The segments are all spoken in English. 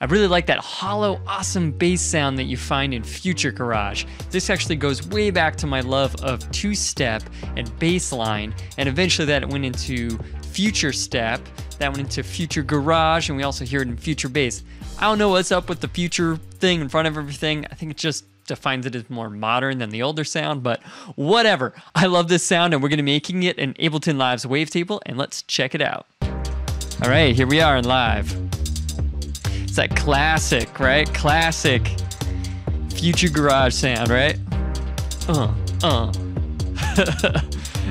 I really like that hollow, awesome bass sound that you find in Future Garage. This actually goes way back to my love of two-step and bass line, and eventually that went into Future Step, that went into Future Garage, and we also hear it in Future Bass. I don't know what's up with the future thing in front of everything. I think it just defines it as more modern than the older sound, but whatever. I love this sound, and we're going to be making it in Ableton Live's Wavetable, and let's check it out. All right, here we are in Live. It's that classic, right? Classic Future Garage sound, right?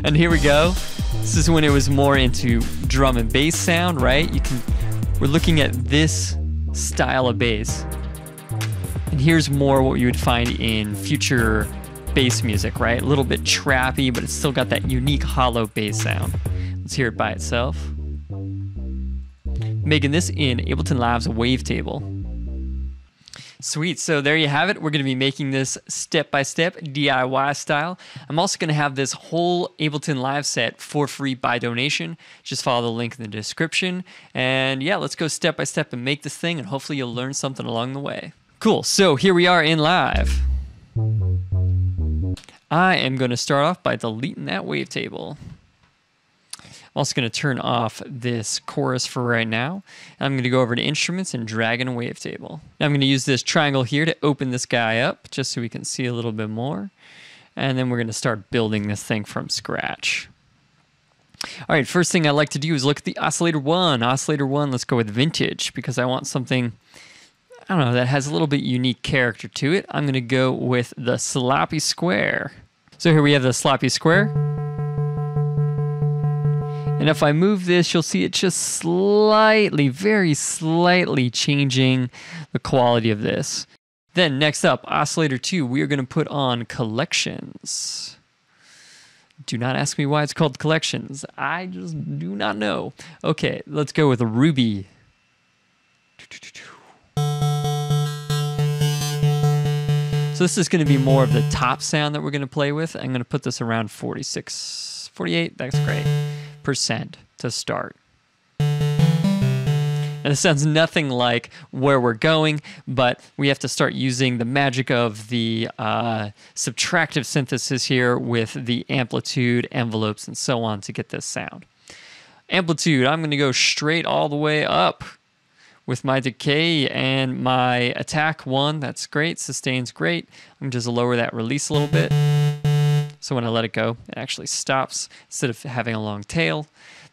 And here we go. This is when it was more into drum and bass sound, right? We're looking at this style of bass. And here's more what you would find in future bass music, right? A little bit trappy, but it's still got that unique hollow bass sound. Let's hear it by itself. Making this in Ableton Live's Wavetable. Sweet, so there you have it. We're gonna be making this step-by-step DIY style. I'm also gonna have this whole Ableton Live set for free by donation. Just follow the link in the description. And yeah, let's go step-by-step and make this thing, and hopefully you'll learn something along the way. Cool, so here we are in Live. I am gonna start off by deleting that wavetable. I'm also going to turn off this chorus for right now. I'm going to go over to Instruments and drag in a wavetable. Now I'm going to use this triangle here to open this guy up just so we can see a little bit more. And then we're going to start building this thing from scratch. All right, first thing I like to do is look at the Oscillator 1. Oscillator 1, let's go with Vintage because I want something, I don't know, that has a little bit unique character to it. I'm going to go with the Sloppy Square. So here we have the Sloppy Square. And if I move this, you'll see it just slightly, very slightly changing the quality of this. Then next up, Oscillator 2, we are going to put on Collections. Do not ask me why it's called Collections. I just do not know. Okay, let's go with a Ruby. So this is going to be more of the top sound that we're going to play with. I'm going to put this around 46, 48, that's great. Percent to start. And it sounds nothing like where we're going, but we have to start using the magic of the subtractive synthesis here with the amplitude envelopes and so on to get this sound. Amplitude, I'm going to go straight all the way up with my decay and my attack 1. That's great. Sustain's great. I'm just lower that release a little bit. So when I let it go, it actually stops instead of having a long tail.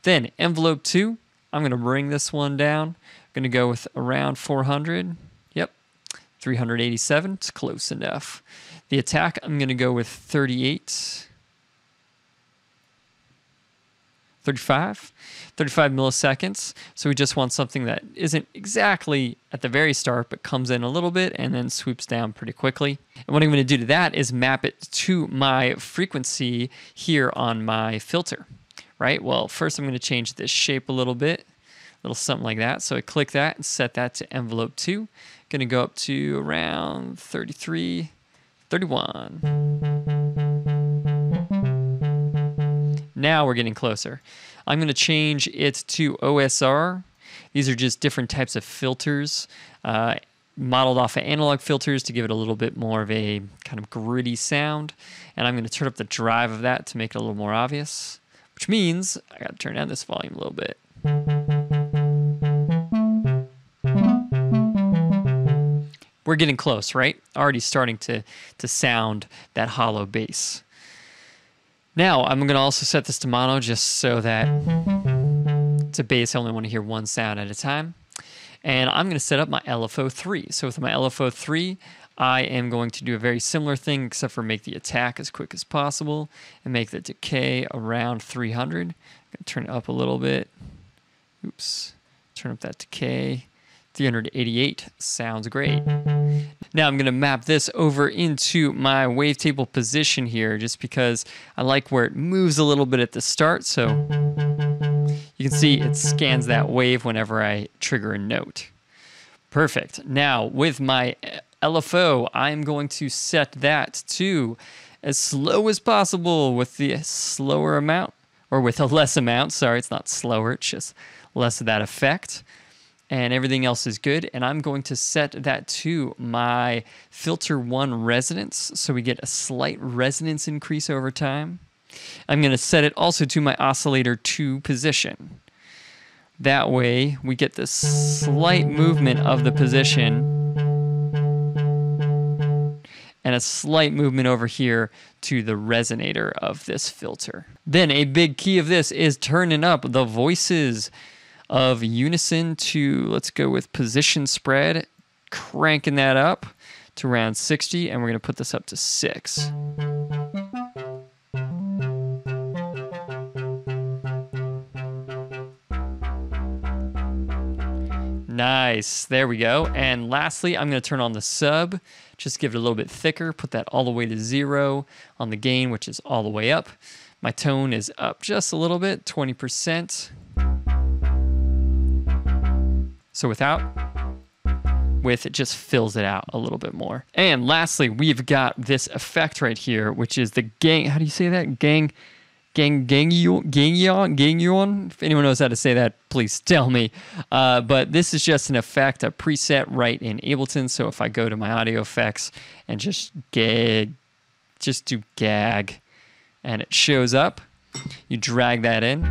Then envelope 2, I'm going to bring this one down. I'm going to go with around 400. Yep, 387. It's close enough. The attack, I'm going to go with 35 milliseconds. So we just want something that isn't exactly at the very start, but comes in a little bit and then swoops down pretty quickly. And what I'm going to do to that is map it to my frequency here on my filter, right? Well, first I'm going to change this shape a little bit, a little something like that. So I click that and set that to envelope 2. Going to go up to around 33, 31. Now we're getting closer. I'm going to change it to OSR. These are just different types of filters, modeled off of analog filters to give it a little bit more of a kind of gritty sound. And I'm going to turn up the drive of that to make it a little more obvious, which means I got to turn down this volume a little bit. We're getting close, right? Already starting to sound that hollow bass. Now, I'm going to also set this to mono just so that it's a bass. I only want to hear one sound at a time. And I'm going to set up my LFO 3. So with my LFO 3, I am going to do a very similar thing except for make the attack as quick as possible and make the decay around 300. I'm going to turn it up a little bit. Oops. Turn up that decay. 388 sounds great. Now I'm going to map this over into my wavetable position here just because I like where it moves a little bit at the start. So you can see it scans that wave whenever I trigger a note. Perfect. Now with my LFO, I'm going to set that to as slow as possible with the slower amount, or with a less amount. Sorry, it's not slower, it's just less of that effect. and everything else is good. And I'm going to set that to my filter 1 resonance, so we get a slight resonance increase over time. I'm going to set it also to my oscillator 2 position. That way we get this slight movement of the position and a slight movement over here to the resonator of this filter. Then a big key of this is turning up the voices of unison to, let's go with position spread, cranking that up to around 60, and we're going to put this up to 6. Nice, there we go. And lastly, I'm going to turn on the sub, just give it a little bit thicker, put that all the way to 0 on the gain, which is all the way up. My tone is up just a little bit, 20%. So with it just fills it out a little bit more. And lastly, we've got this effect right here, which is the gang, how do you say that? Gangion. If anyone knows how to say that, please tell me. But this is just an effect, a preset right in Ableton. So if I go to my audio effects and just do gag, and it shows up, you drag that in.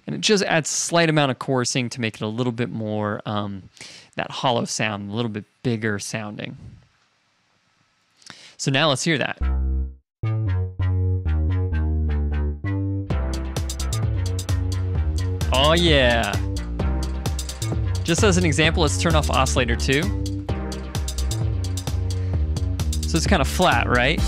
And it just adds a slight amount of chorusing to make it a little bit more, that hollow sound, a little bit bigger sounding. So now let's hear that. Oh yeah. Just as an example, let's turn off Oscillator 2. So it's kind of flat, right?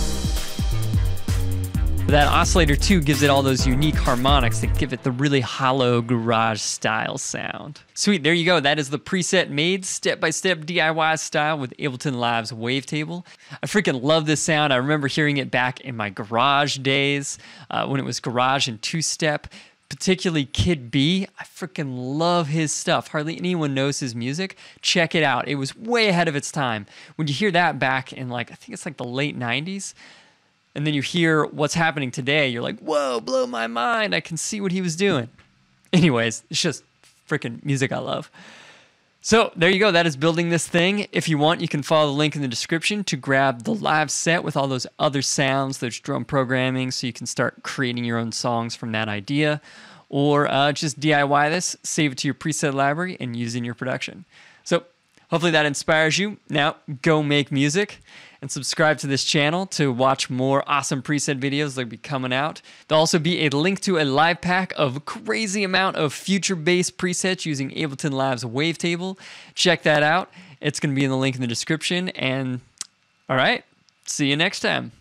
That Oscillator 2 gives it all those unique harmonics that give it the really hollow garage style sound. Sweet, there you go. That is the preset made step-by-step DIY style with Ableton Live's Wavetable. I freaking love this sound. I remember hearing it back in my garage days when it was garage and two-step, particularly Kid B. I freaking love his stuff. Hardly anyone knows his music. Check it out. It was way ahead of its time. When you hear that back in I think it's like the late 90s, and then you hear what's happening today, you're like, whoa, blow my mind. I can see what he was doing. Anyways, it's just freaking music I love. So there you go. That is building this thing. If you want, you can follow the link in the description to grab the live set with all those other sounds, those drum programming, so you can start creating your own songs from that idea. Or just DIY this, save it to your preset library, and use it in your production. So hopefully that inspires you. Now, go make music and subscribe to this channel to watch more awesome preset videos that'll be coming out. There'll also be a link to a live pack of a crazy amount of future-based presets using Ableton Live's Wavetable. Check that out. It's going to be in the link in the description. And all right, see you next time.